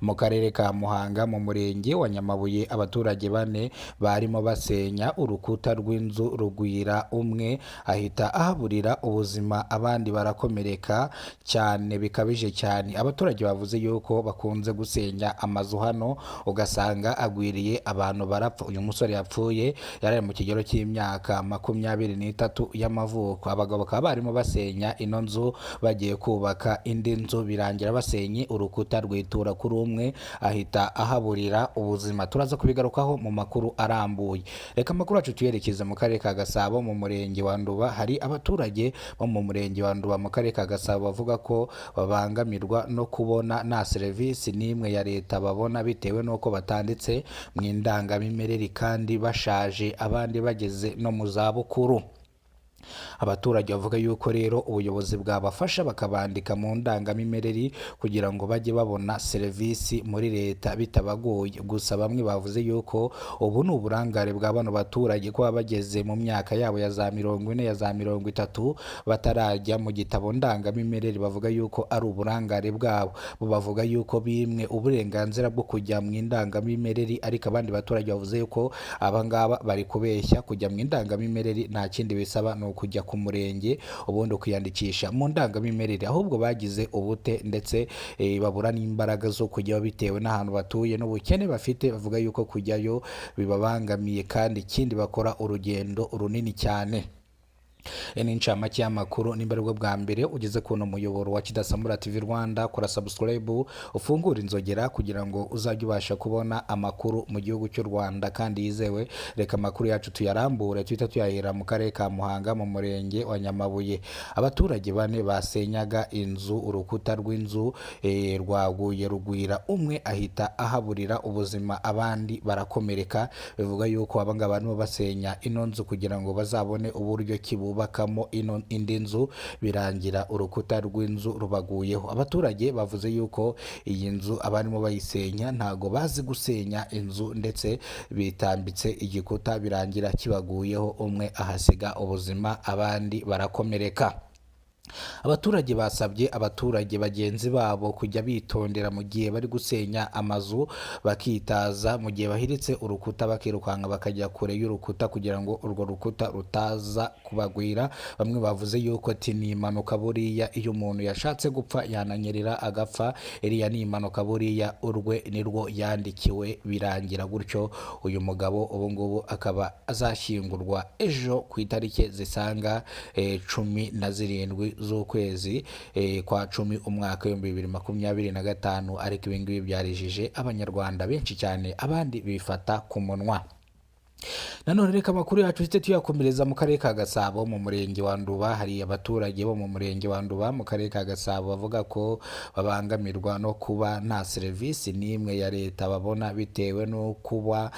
Mu karere ka Muhanga mu murenge wa Nyamabuye abaturage bane barimo basenya urukuta rw'inzu rugwira umwe ahita ahaburira ubuzima abandi barakomereka cyane bikabije cyane. Abaturage bavuze yuko bakunze gusenya amazu hano ugasanga agwiriye abantu barapfa. Uyu musore yapfuye yari mu kigero cy'imyaka 23 y'amavuko. Abagabo bakaba barimo basenya ino nzu bagiye kubaka indi nzu birangira basenye urukuta rwitura kuri umwe ahita ahaburira ubuzima. Turaza kubigarukaho mu makuru arambuye. Reka makuru yacu tuyerekeze mu karere ka Gasabo mu murenge wa Nduba. Hari abaturage bo mu murenge wa Nduba mu karere ka Gasabo bavuga ko babangamirwa no kubona nta serivisi n'imwe ya leta babona bitewe n'uko batanditse mu indangamimerere kandi bashaje abandi bageze no mu zabukuru. Abaturage bavuga yuko rero ubuyobozi bwabafasha bakabandika mu ndangamimerere kugira ngo bajye babona serivisi muri leta bitabagoye. Gusa bamwe bavuze yuko ubu ni uburangare bwa bano baturage kuba bageze mu myaka yabo ya za 40 ya za 30 batarajya mu gitabo ndangamimerere. Bavuga yuko ari uburangare bwabo. Bavuga yuko bimwe uburenganzira bwo kujya mu indangamimerere, ariko abandi baturage bavuze yuko abangaba bari kubeshya. Kujya mu indangamimerere nta kindi bisaba no kujya ku murenge ubundi kwiyandikisha mu ndangamimerere, ahubwo bagize ubute ndetse babura n'imbaraga zo kujya bitewe n'ahantu batuye n'ubukene bafite. Bavuga yuko kujyayo bibabangamiye kandi ikindi bakora urugendo runini cyane. Ni incamake y'amakuru. Nimba aribwo bwa mbere ugeze kuno muyoboro wa Kidasamura TV Rwanda, kora subscribe ufungura inzogera kugira ngo uzajye ubasha kubona amakuru mu gihugu cy'u Rwanda kandi yizewe. Reka amakuru yacu tuyarambure tuhita tuyahera mu karere ka Muhanga mu murenge wa Nyamabuye. Abaturage bane basenyaga inzu, urukuta rw'inzu rwaguye rugwira umwe ahita ahaburira ubuzima abandi barakomereka. Bivuga yuko abangaba barimo basenya ino nzu kugira ngo bazabone uburyo bakamo indi nzu birangira urukuta rw'inzu rubaguyeho. Abaturage bavuze yuko iyi nzu abarimo bayisenya ntago bazi gusenya inzu ndetse bitambitse igikuta birangira kibaguyeho, umwe ahasiga ubuzima abandi barakomereka. Abaturage basabye abaturage bagenzi babo kujya bitondera mu gihe bari gusenya amazu, bakitaza mu gihe bahiritse urukuta bakirukanka bakajya kure y'urukuta kugira ngo urwo rukuta rutaza kubagwira. Bamwe bavuze yuko ati ni impanuka buriya, iyo umuntu yashatse gupfa yananyerera agapfa, iriya ni impanuka buriya, urwe nirwo yandikiwe birangira gutyo. Uyu mugabo ubu ngubu akaba azashyingurwa ejo ku itariki zisanga 17 z'ukwezi kwa 10 umwaka wa 2025. Ariko ibi ngibi byarijije abanyarwanda benshi cyane, abandi bifata ku munwa. Nanone reka amakuru yacu hite tuyakomereza mu karere ka Gasabo mu murenge wa Nduba. Hari abaturage bo mu murenge wa Nduba mu karere ka Gasabo bavuga ko babangamirwa no kuba nta serivisi n'imwe ya leta babona bitewe no kuba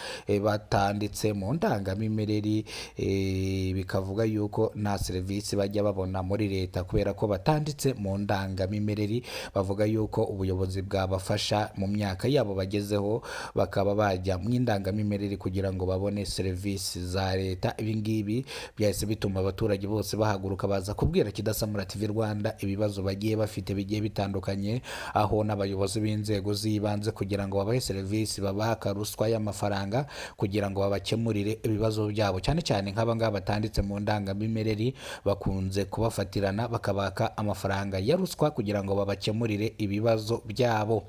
batanditse mu ndangamimerere. Bikavuga yuko nta serivisi bajya babona muri leta kubera ko batanditse mu ndangamimerere. Bavuga yuko ubuyobozi bwabafasha mu myaka yabo bagezeho bakaba bajya mu ndangamimerere kugira ngo babone serivisi za leta. Ibi ngibi byahise bituma abaturage bose bahaguruka baza kubwira Kidasamura TV Rwanda ibibazo bagiye bafite bigiye bitandukanye, aho n'abayobozi b'inzego z'ibanze kugira ngo babahe serivisi babaka ruswa y'amafaranga kugira ngo babakemurire ibibazo byabo. Cyane cyane nk'abangaba batanditse mu ndangamimerere bakunze kubafatirana bakabaka amafaranga ya ruswa kugira ngo babakemurire ibibazo byabo.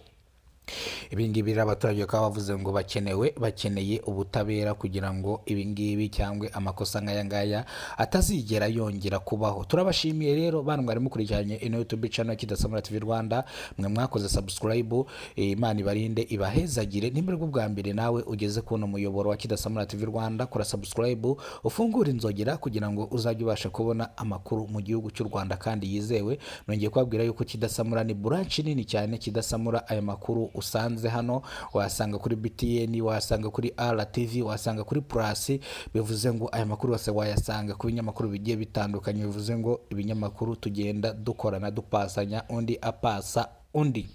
Ibingibi abaturage bakaba bavuze ngo bakeneye ubutabera kugira ngo ibingibi cyangwa amakosa nk'aya ngaya atazigera yongera kubaho. Turabashimiye rero bantu mwari mukurikiranye ino YouTube channel Kidasamura TV Rwanda, mwe mwakoze subscribe. Imana ibarinde ibahezagire. Nimba aribwo bwa mbere nawe ugeze kuno muyoboro wa Kidasamura TV Rwanda, kora subscribe ufungura inzogera kugira ngo uzajye ubasha kubona amakuru mu gihugu cy'u Rwanda kandi yizewe. Nongeye kubabwira yuko Kidasamura ni branch nini cyane. Kidasamura aya makuru usanze hano wasanga kuri BTN, wasanga kuri RTV, wasanga kuri Plus. Bivuze ngo aya makuru yose wayasanga ku binyamakuru bigiye bitandukanye. Bivuze ngo ibinyamakuru tugenda dukorana dupasanya, undi apasa undi.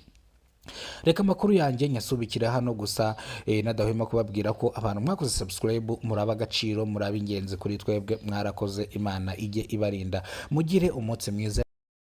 Reka amakuru yanjye nyasubikira hano gusa nadahwema kubabwira ko abantu mwakoze subscribe muraba agaciro, muraba ingenzi kuri twebwe, mwarakoze. Imana ijye ibarinda, mugire umunsi mwiza.